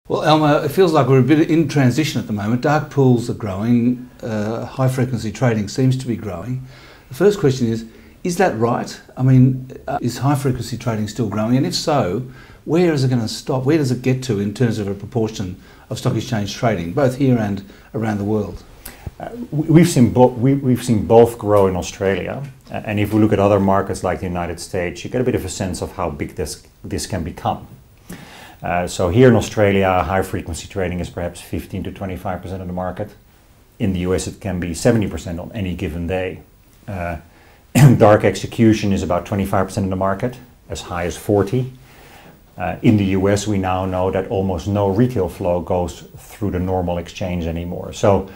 Well, Elmer, it feels like we're a bit in transition at the moment. Dark pools are growing, high frequency trading seems to be growing. The first question is that right? I mean, is high frequency trading still growing? And if so, where is it going to stop? Where does it get to in terms of a proportion of stock exchange trading, both here and around the world? We've seen both grow in Australia, and if we look at other markets like the United States, you get a bit of a sense of how big this can become. So here in Australia, high frequency trading is perhaps 15 to 25% of the market. In the US, it can be 70% on any given day. Dark execution is about 25% of the market, as high as 40. In the US, we now know that almost no retail flow goes through the normal exchange anymore. So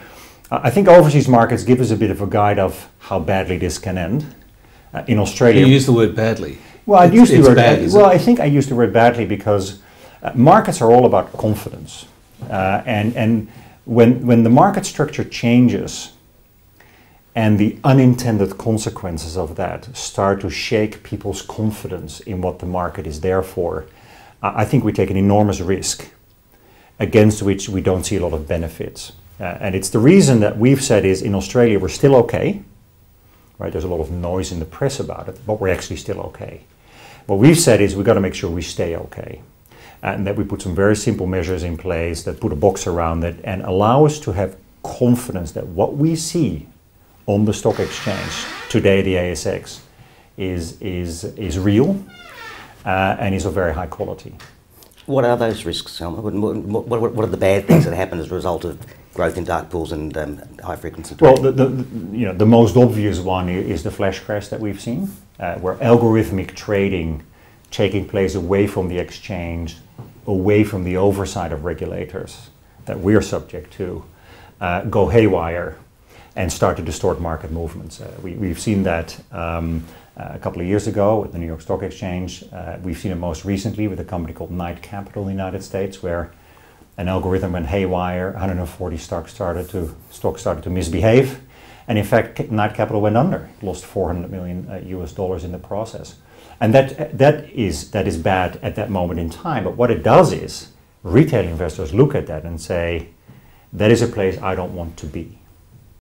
I think overseas markets give us a bit of a guide of how badly this can end. In Australia, you use the word badly. Well, I used the word badly. Well, I think I used the word badly because markets are all about confidence, and when the market structure changes, and the unintended consequences of that start to shake people's confidence in what the market is there for, I think we take an enormous risk against which we don't see a lot of benefits. And it's the reason that we've said is in Australia we're still okay, right? There's a lot of noise in the press about it, but we're actually still okay. What we've said is we've got to make sure we stay okay, and that we put some very simple measures in place that put a box around it and allow us to have confidence that what we see on the stock exchange today, the ASX, is real and is of very high quality. What are those risks, Elmer? What are the bad things that happen as a result of growth in dark pools and high frequency trading? Well, the most obvious one is the flash crash that we've seen, where algorithmic trading taking place away from the exchange, away from the oversight of regulators that we're subject to, go haywire and start to distort market movements. We've seen that a couple of years ago with the New York Stock Exchange. We've seen it most recently with a company called Knight Capital in the United States, where an algorithm went haywire, 140 stocks started to misbehave, and in fact Knight Capital went under, lost $400 million US dollars in the process. And that is bad at that moment in time, but what it does is retail investors look at that and say, that is a place I don't want to be.